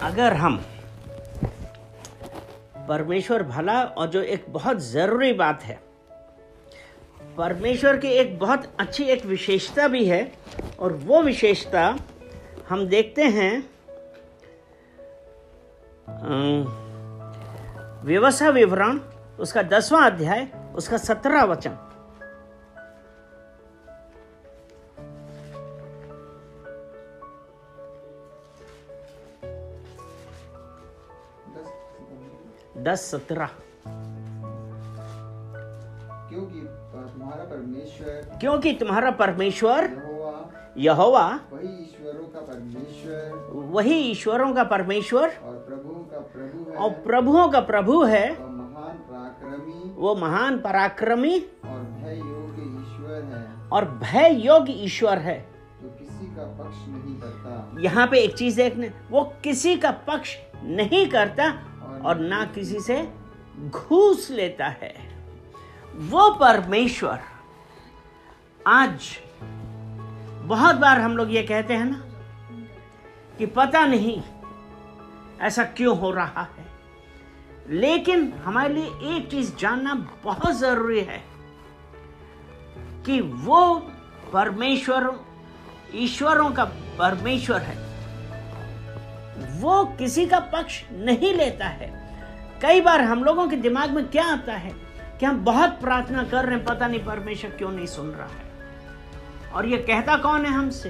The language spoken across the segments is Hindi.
अगर हम परमेश्वर भला, और जो एक बहुत जरूरी बात है, परमेश्वर की एक बहुत अच्छी एक विशेषता भी है, और वो विशेषता हम देखते हैं व्यवस्था विवरण उसका 10वां अध्याय उसका 17वां वचन। दस 17। क्योंकि तुम्हारा परमेश्वर यहोवा वही ईश्वरों का परमेश्वर और प्रभुओं का प्रभु है, वो महान पराक्रमी और भय योग्य ईश्वर है। तो किसी का पक्ष नहीं करता। यहाँ पे एक चीज देखने, वो किसी का पक्ष नहीं करता और ना किसी से घूस लेता है। वो परमेश्वर, आज बहुत बार हम लोग ये कहते हैं ना कि पता नहीं ऐसा क्यों हो रहा है, लेकिन हमारे लिए एक चीज जानना बहुत जरूरी है कि वो परमेश्वर ईश्वरों का परमेश्वर है, वो किसी का पक्ष नहीं लेता है। कई बार हम लोगों के दिमाग में क्या आता है कि हम बहुत प्रार्थना कर रहे हैं, पता नहीं परमेश्वर क्यों नहीं सुन रहा है। और ये कहता कौन है हमसे?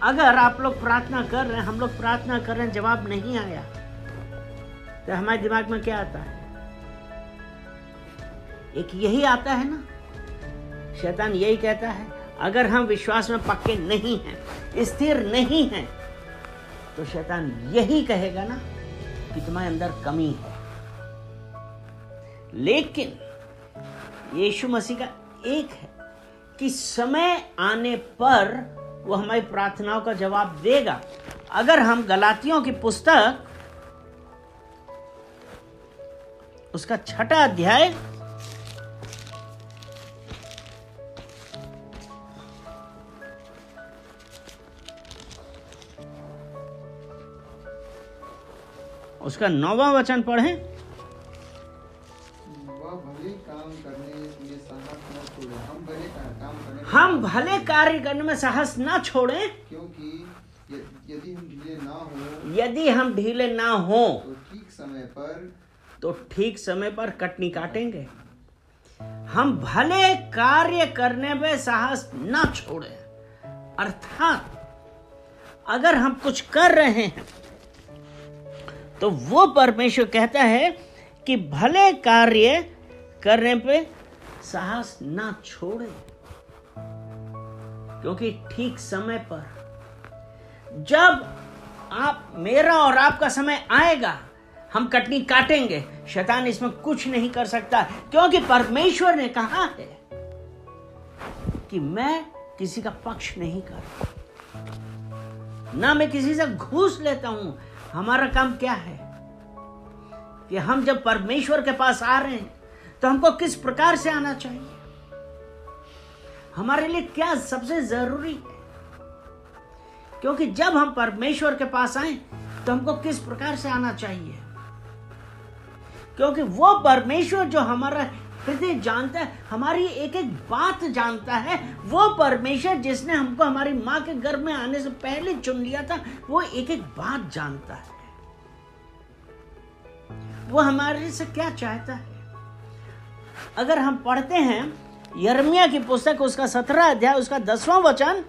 अगर आप लोग प्रार्थना कर रहे हैं, हम लोग प्रार्थना कर रहे हैं, जवाब नहीं आया, तो हमारे दिमाग में क्या आता है? एक यही आता है ना, शैतान यही कहता है, अगर हम विश्वास में पक्के नहीं हैं, स्थिर नहीं हैं, तो शैतान यही कहेगा ना कि तुम्हारे अंदर कमी है। लेकिन यीशु मसीह का एक है कि समय आने पर वो हमारी प्रार्थनाओं का जवाब देगा। अगर हम गलातियों की पुस्तक उसका 6वां अध्याय उसका 9वां वचन पढ़ें। हम भले कार्य करने में साहस ना छोड़ें, क्योंकि यदि हम ढीले ना हो तो ठीक समय पर कटनी काटेंगे। हम भले कार्य करने में साहस ना छोड़ें, अर्थात अगर हम कुछ कर रहे हैं तो वो परमेश्वर कहता है कि भले कार्य करने पे साहस ना छोड़े, क्योंकि ठीक समय पर जब आप मेरा और आपका समय आएगा, हम कटनी काटेंगे। शैतान इसमें कुछ नहीं कर सकता, क्योंकि परमेश्वर ने कहा है कि मैं किसी का पक्ष नहीं करता, ना मैं किसी से घूस लेता हूं। हमारा काम क्या है कि हम जब परमेश्वर के पास आ रहे हैं तो हमको किस प्रकार से आना चाहिए, हमारे लिए क्या सबसे जरूरी है। क्योंकि जब हम परमेश्वर के पास आए तो हमको किस प्रकार से आना चाहिए, क्योंकि वो परमेश्वर जो हमारा हृदय जानता है, हमारी एक एक बात जानता है। वो परमेश्वर जिसने हमको हमारी माँ के गर्भ में आने से पहले चुन लिया था, वो एक एक बात जानता है। वो हमारे से क्या चाहता है। अगर हम पढ़ते हैं यिर्मयाह की पुस्तक उसका 17वां अध्याय उसका 10वां वचन,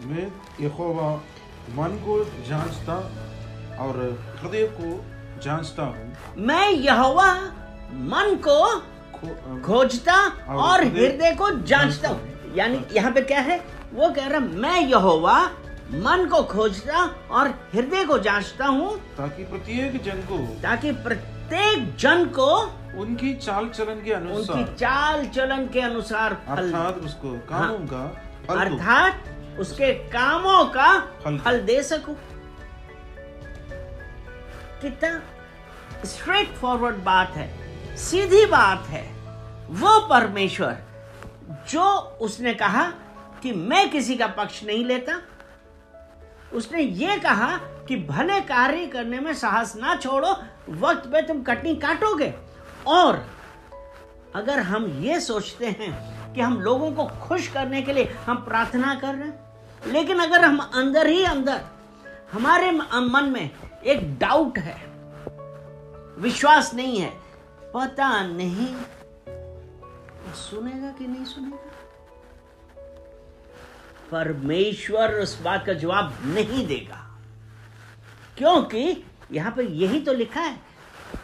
मैं यहोवा मन को जांचता और हृदय को जांचता हूँ। मैं यहोवा मन को खोजता और हृदय को जांचता हूँ। यानी यहाँ पे क्या है, वो कह रहा मैं यहोवा मन को खोजता और हृदय को जांचता हूँ, ताकि प्रत्येक जन को उनकी चाल चलन के अनुसार अर्थात उसको कामों का अर्थात उसके कामों का फल दे सकूं। कितना स्ट्रेट फॉरवर्ड बात है, सीधी बात है। वो परमेश्वर जो उसने कहा कि मैं किसी का पक्ष नहीं लेता, उसने ये कहा कि भले कार्य करने में साहस ना छोड़ो, वक्त पे तुम कटनी काटोगे। और अगर हम ये सोचते हैं कि हम लोगों को खुश करने के लिए हम प्रार्थना कर रहे हैं, लेकिन अगर हम अंदर ही अंदर हमारे मन में एक डाउट है, विश्वास नहीं है, पता नहीं सुनेगा कि नहीं सुनेगा। परमेश्वर उस बात का जवाब नहीं देगा, क्योंकि यहां पर यही तो लिखा है,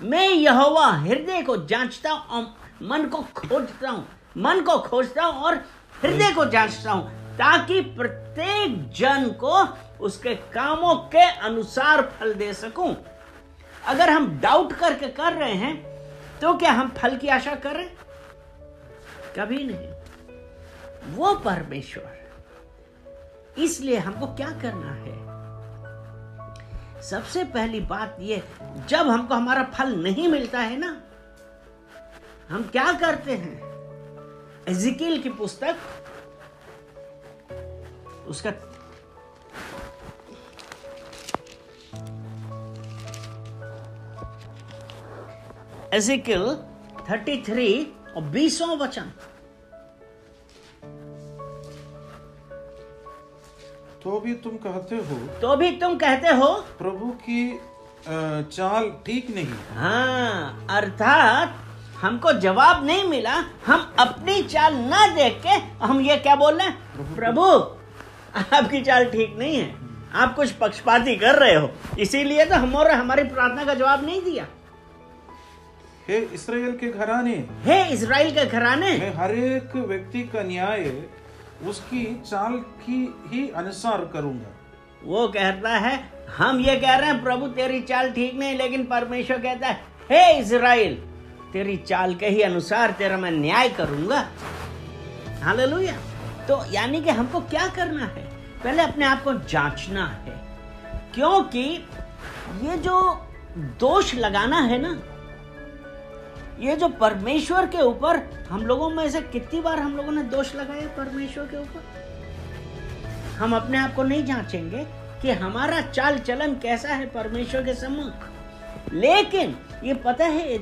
मैं यहोवा हृदय को जांचता हूं और मन को खोजता हूं और हृदय को जांचता हूं, ताकि प्रत्येक जन को उसके कामों के अनुसार फल दे सकूं। अगर हम डाउट करके कर रहे हैं तो क्या हम फल की आशा कर रहे हैं? कभी नहीं। वो परमेश्वर, इसलिए हमको क्या करना है? सबसे पहली बात ये, जब हमको हमारा फल नहीं मिलता है ना, हम क्या करते हैं? एजिकियल की पुस्तक, उसका एजिकियल 33 और 20वां वचन। तो भी तुम कहते हो प्रभु की चाल ठीक नहीं। हाँ, अर्थात हमको जवाब नहीं मिला, हम अपनी चाल ना देख के हम ये क्या बोल रहे हैं? प्रभु आपकी चाल ठीक नहीं है, आप कुछ पक्षपाती कर रहे हो, इसीलिए तो हमारी प्रार्थना का जवाब नहीं दिया। हे इस्राएल के घराने, मैं हर एक व्यक्ति का न्याय उसकी चाल की ही अनुसार करूंगा। वो कहता है, हम ये कह रहे हैं प्रभु तेरी चाल ठीक नहीं, लेकिन परमेश्वर कहता है, हे इस्राएल, तेरी चाल के ही अनुसार तेरा मैं न्याय करूंगा। हालेलुया। तो यानी कि हमको क्या करना है? पहले अपने आप को जांचना है, क्योंकि ये जो दोष लगाना है ना, ये जो परमेश्वर के ऊपर, हम लोगों में से कितनी बार हम लोगों ने दोष लगाया परमेश्वर के ऊपर? हम अपने आप को नहीं जांचेंगे कि हमारा चाल चलन कैसा है परमेश्वर के सम्मुख। लेकिन ये पता है,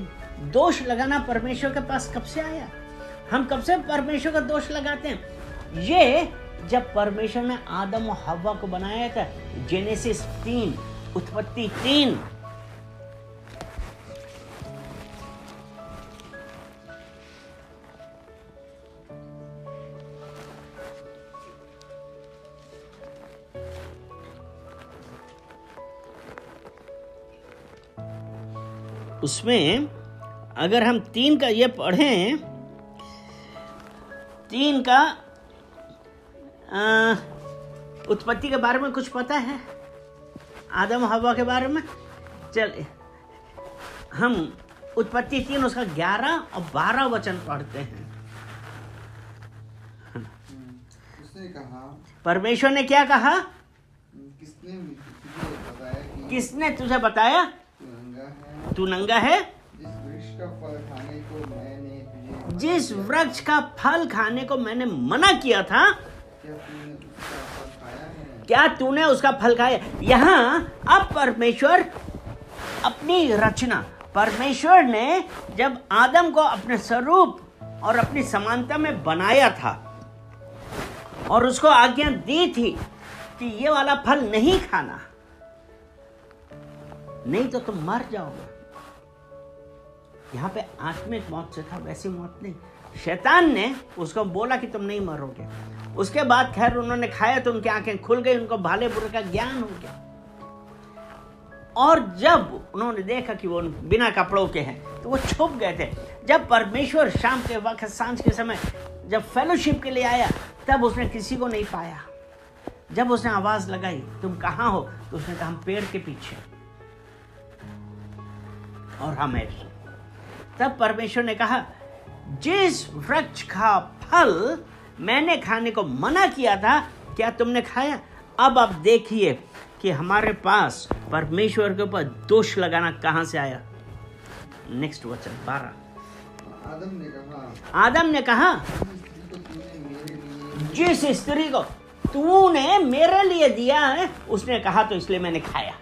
दोष लगाना परमेश्वर के पास कब से आया? हम कब से परमेश्वर का दोष लगाते हैं? ये जब परमेश्वर ने आदम और हव्वा को बनाया था, जेनेसिस 3, उत्पत्ति 3। उसमें अगर हम 3 का ये पढ़ें, 3 का उत्पत्ति के बारे में कुछ पता है? आदम हव्वा के बारे में? चलिए हम उत्पत्ति 3 उसका 11 और 12 वचन पढ़ते हैं। उसने कहा, परमेश्वर ने क्या कहा? किसने तुझे बताया तू नंगा है? जिस वृक्ष का फल खाने को मैंने मना किया था, क्या तूने उसका फल खाया? यहाँ अब परमेश्वर अपनी रचना, परमेश्वर ने जब आदम को अपने स्वरूप और अपनी समानता में बनाया था और उसको आज्ञा दी थी कि ये वाला फल नहीं खाना, नहीं तो तुम मर जाओगे। यहाँ पे आत्मिक मौत से था, वैसी मौत नहीं। शैतान ने उसको बोला कि तुम नहीं मरोगे। उसके बाद खैर उन्होंने खाया तो उनकी आंखें खुल गई, उनको भले बुरे का ज्ञान हो गया। और जब उन्होंने देखा कि वो बिना कपड़ों के हैं, तो वो छुप गए थे। जब परमेश्वर शाम के वक्त, सांझ के समय जब फेलोशिप के लिए आया, तब उसने किसी को नहीं पाया। जब उसने आवाज लगाई, तुम कहाँ हो? तो उसने कहा, हम पेड़ के पीछे। और हमें तब परमेश्वर ने कहा, जिस वृक्ष का फल मैंने खाने को मना किया था, क्या तुमने खाया? अब आप देखिए कि हमारे पास परमेश्वर के ऊपर दोष लगाना कहां से आया। नेक्स्ट वचन 12। आदम ने कहा जिस स्त्री को तूने मेरे लिए दिया है, उसने कहा तो इसलिए मैंने खाया,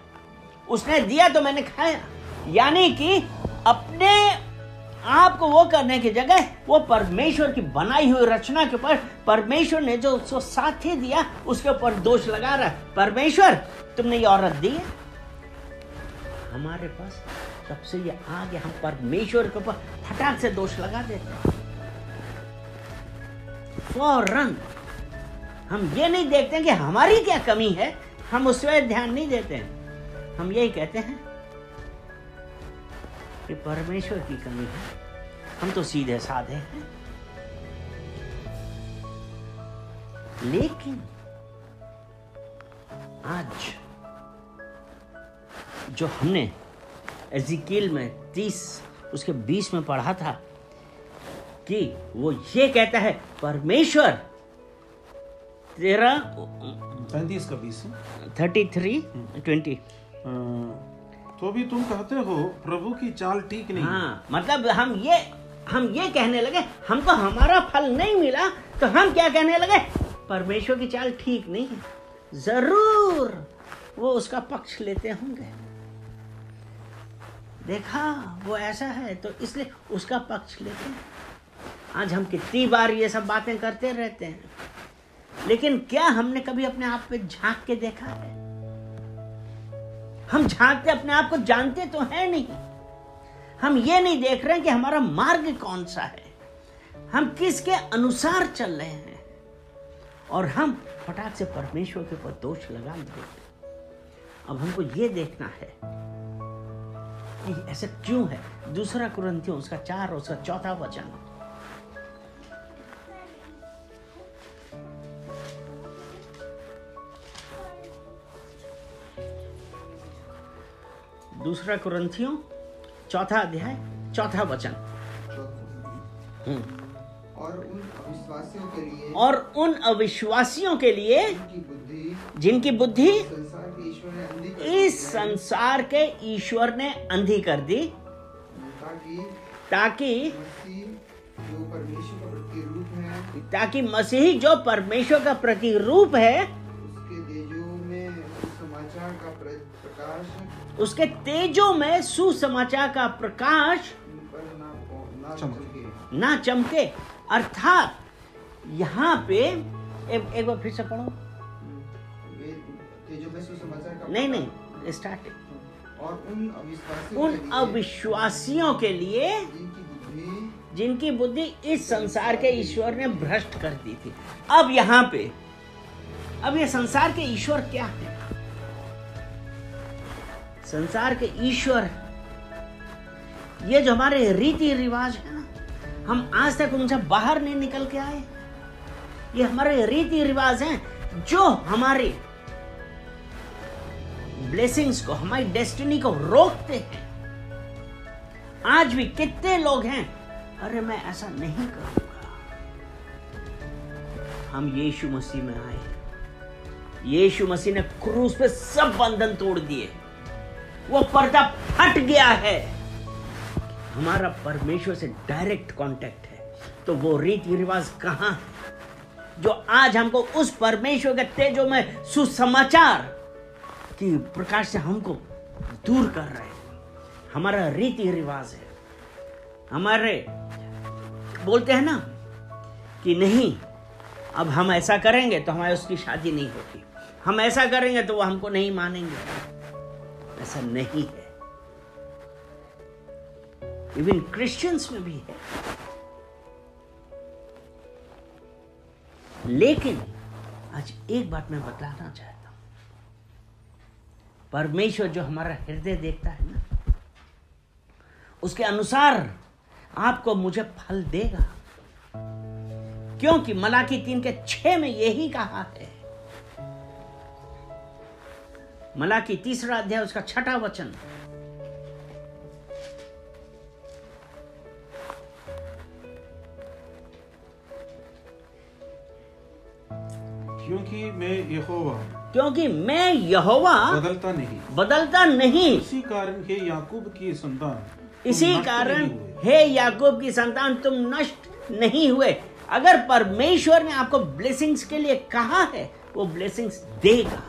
उसने दिया तो मैंने खाया। यानी कि अपने आप को वो करने की जगह वो परमेश्वर की बनाई हुई रचना के ऊपर परमेश्वर ने जो उसको साथी दिया उसके ऊपर दोष लगा रहा है। परमेश्वर तुमने ये औरत दी है हमारे पास, तब से ये आगे हम परमेश्वर के ऊपर फटाक से दोष लगा देते हैं। फौरन हम ये नहीं देखते कि हमारी क्या कमी है, हम उस पर ध्यान नहीं देते हैं। हम यही कहते हैं कि परमेश्वर की कमी है, हम तो सीधे साधे हैं। लेकिन आज जो हमने एजिकियल में 30 उसके 20 में पढ़ा था कि वो ये कहता है परमेश्वर तेरा 35 का 20 33:20 तो भी तुम कहते हो प्रभु की चाल ठीक नहीं। हाँ, मतलब हम ये कहने लगे हमको हमारा फल नहीं मिला तो हम क्या कहने लगे, परमेश्वर की चाल ठीक नहीं है। जरूर वो उसका पक्ष लेते होंगे, देखा वो ऐसा है तो इसलिए उसका पक्ष लेते हैं। आज हम कितनी बार ये सब बातें करते रहते हैं, लेकिन क्या हमने कभी अपने आप पे झांक के देखा है? हम झांकते अपने आप को जानते तो है नहीं। हम ये नहीं देख रहे हैं कि हमारा मार्ग कौन सा है, हम किसके अनुसार चल रहे हैं, और हम फटाक से परमेश्वर के ऊपर दोष लगा देते हैं। अब हमको ये देखना है कि ऐसा क्यों है। 2 कुरिन्थियों उसका 4 और उसका 4 वचन। दूसरा कुरिन्थियों 4 अध्याय 4 वचन। और उन अविश्वासियों के लिए जिनकी बुद्धि इस संसार के ईश्वर ने अंधी कर दी, ताकि मसीह जो परमेश्वर का प्रतिरूप है उसके तेजों में सुसमाचार का प्रकाश ना चमके। अर्थात यहाँ पे एक बार फिर से पढ़ो। नहीं स्टार्टिंग। और उन अविश्वासियों के लिए जिनकी बुद्धि इस संसार के ईश्वर ने भ्रष्ट कर दी थी। अब यहाँ पे अब ये संसार के ईश्वर क्या है? संसार के ईश्वर ये जो हमारे रीति रिवाज है ना, हम आज तक उनसे बाहर नहीं निकल के आए। ये हमारे रीति रिवाज हैं जो हमारे ब्लेसिंग्स को, हमारी डेस्टिनी को रोकते हैं। आज भी कितने लोग हैं, अरे मैं ऐसा नहीं करूंगा। हम यीशु मसीह में आए, यीशु मसीह ने क्रूस पे सब बंधन तोड़ दिए, वो पर्दा फट गया है, हमारा परमेश्वर से डायरेक्ट कांटेक्ट है। तो वो रीति रिवाज कहां है जो आज हमको उस परमेश्वर के तेजों में सुसमाचार की प्रकाश से हमको दूर कर रहे हैं? हमारा रीति रिवाज है, हमारे बोलते हैं ना कि नहीं अब हम ऐसा करेंगे तो हमारी उसकी शादी नहीं होगी, हम ऐसा करेंगे तो वो हमको नहीं मानेंगे। ऐसा नहीं है, इवन क्रिश्चियंस में भी है। लेकिन आज एक बात मैं बतलाना चाहता हूं, परमेश्वर जो हमारा हृदय देखता है ना, उसके अनुसार आपको मुझे फल देगा, क्योंकि मलाकी 3:6 में यही कहा है। मलाकी 3 अध्याय उसका 6 वचन। क्योंकि मैं यहोवा क्योंकि मैं यहोवा बदलता नहीं। इसी कारण हे याकूब की संतान, इसी कारण हे याकूब की संतान, तुम नष्ट नहीं हुए। अगर परमेश्वर ने आपको ब्लेसिंग्स के लिए कहा है, वो ब्लेसिंग्स देगा।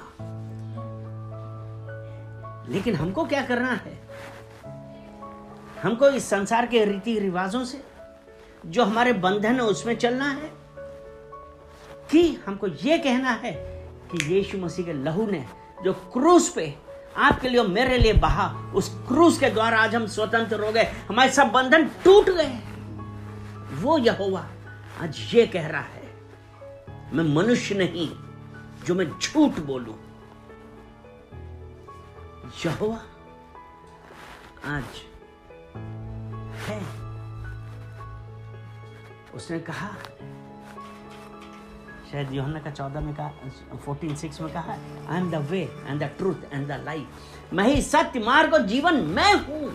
लेकिन हमको क्या करना है? हमको इस संसार के रीति रिवाजों से, जो हमारे बंधन है, उसमें चलना है, कि हमको यह कहना है कि यीशु मसीह के लहू ने जो क्रूस पे आपके लिए और मेरे लिए बहा, उस क्रूस के द्वारा आज हम स्वतंत्र हो गए, हमारे सब बंधन टूट गए। वो यहोवा आज ये कह रहा है, मैं मनुष्य नहीं जो मैं झूठ बोलूं। यहोवा आज है। उसने कहा, शायद यूहन्ना का 14 में कहा, 14:6 में कहा, I am the way and the truth and the life. मैं ही सत्य, मार्ग और जीवन मैं हूं।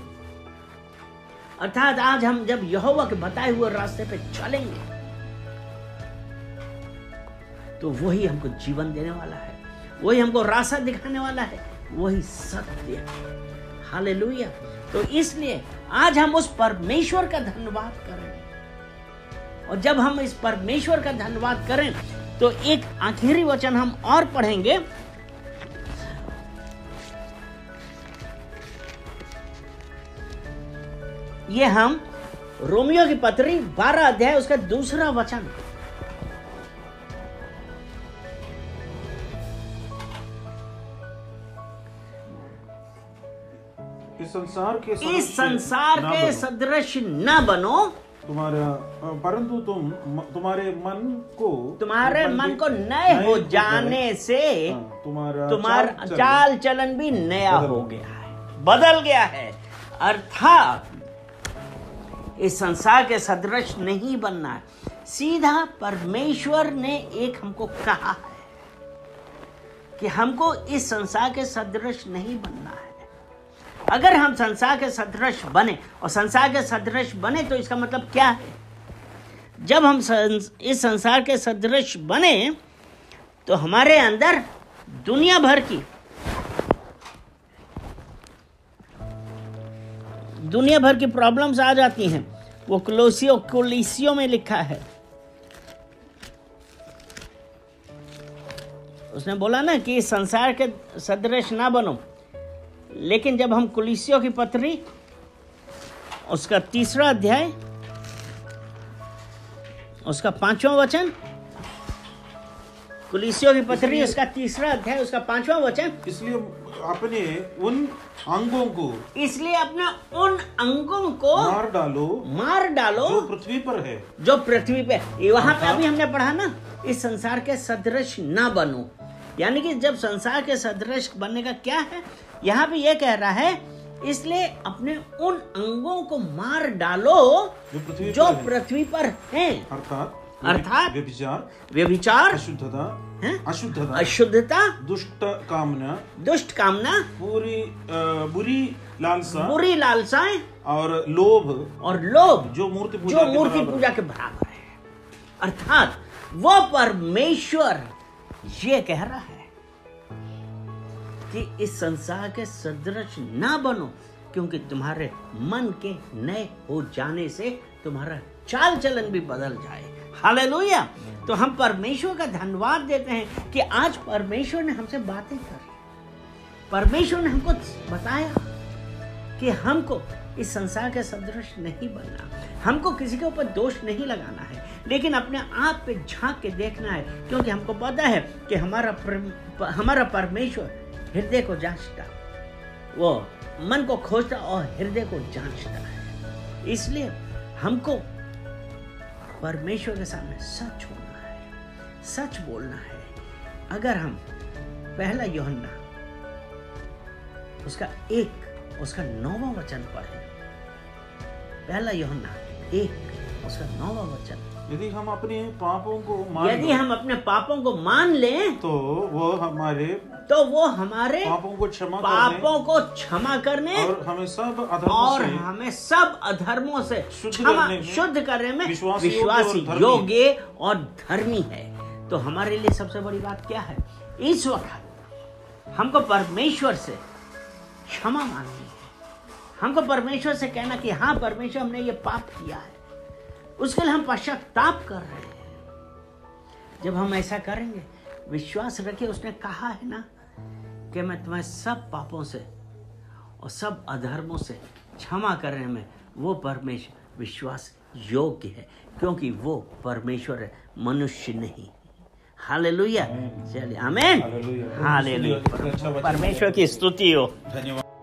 अर्थात आज हम जब यहोवा के बताए हुए रास्ते पे चलेंगे, तो वही हमको जीवन देने वाला है, वही हमको रास्ता दिखाने वाला है, वही सत्य है। हालेलुया। तो इसलिए आज हम उस परमेश्वर का धन्यवाद करें। और जब हम इस परमेश्वर का धन्यवाद करें, तो एक आखिरी वचन हम और पढ़ेंगे। ये हम रोमियो की पत्री 12 अध्याय उसका 2 वचन। इस संसार के सदृश न बनो, परंतु तुम्हारे मन को नए हो जाने से तुम्हारा चाल चलन भी नया हो गया है, बदल गया है। अर्थात इस संसार के सदृश नहीं बनना है। सीधा परमेश्वर ने एक हमको कहा है कि हमको इस संसार के सदृश नहीं बनना है। अगर हम संसार के सदृश बने, और संसार के सदृश बने तो इसका मतलब क्या है? जब हम इस संसार के सदृश बने, तो हमारे अंदर दुनिया भर की प्रॉब्लम्स आ जाती हैं। वो कुलीसियों में लिखा है, उसने बोला ना कि संसार के सदृश ना बनो। लेकिन जब हम कुलीसियों की पत्री उसका 3 अध्याय उसका 5वां वचन, कुलीसियों की पत्री उसका 3 अध्याय उसका 5वां वचन, इसलिए अपने उन अंगों को मार डालो जो पृथ्वी पर है। वहां पे अभी हमने पढ़ा ना, इस संसार के सदृश ना बनो। यानी कि जब संसार के सदृश बनने का क्या है, यहाँ पे ये कह रहा है, इसलिए अपने उन अंगों को मार डालो जो पृथ्वी पर हैं। अर्थात व्यभिचार, अशुद्धता, दुष्ट कामना, बुरी लालसाएं और लोभ जो मूर्ति पूजा के बराबर है। अर्थात वो परमेश्वर ये कह रहा है कि इस संसार के सदृश ना बनो, क्योंकि तुम्हारे मन के नए हो जाने से तुम्हारा चाल चलन भी बदल जाए। हालेलुया। तो हम परमेश्वर का धन्यवाद देते हैं कि आज परमेश्वर ने हमसे बातें करी, परमेश्वर ने हमको बताया कि हमको इस संसार के सदृश नहीं बनना, हमको किसी के ऊपर दोष नहीं लगाना है, लेकिन अपने आप पे झांक के देखना है, क्योंकि हमको पता है कि हमारा परमेश्वर हृदय को जांचता, वो मन को खोजता और हृदय को जांचता है। इसलिए हमको परमेश्वर के सामने सच होना है, सच बोलना है। अगर हम 1 यूहन्ना उसका 9वां वचन पढ़ें, 1 यूहन्ना 1 उसका 9वां वचन, यदि हम अपने पापों को मान लें, तो वो हमारे पापों को क्षमा करने और हमें सब अधर्मों से शुद्ध करने में विश्वासी, योग्य और धर्मी है। तो हमारे लिए सबसे बड़ी बात क्या है? इस वक्त हमको परमेश्वर से क्षमा मांगनी है। हमको परमेश्वर से कहना कि हाँ परमेश्वर, हमने ये पाप किया है, उसके लिए हम पश्चाताप कर रहे हैं। जब हम ऐसा करेंगे, विश्वास रखिए, उसने कहा है ना कि मैं तुम्हें सब पापों से और सब अधर्मों से क्षमा करने में वो परमेश्वर विश्वास योग्य है, क्योंकि वो परमेश्वर है, मनुष्य नहीं। हालेलुया। चलिए आमीन। हालेलुया। परमेश्वर की स्तुति हो। धन्यवाद।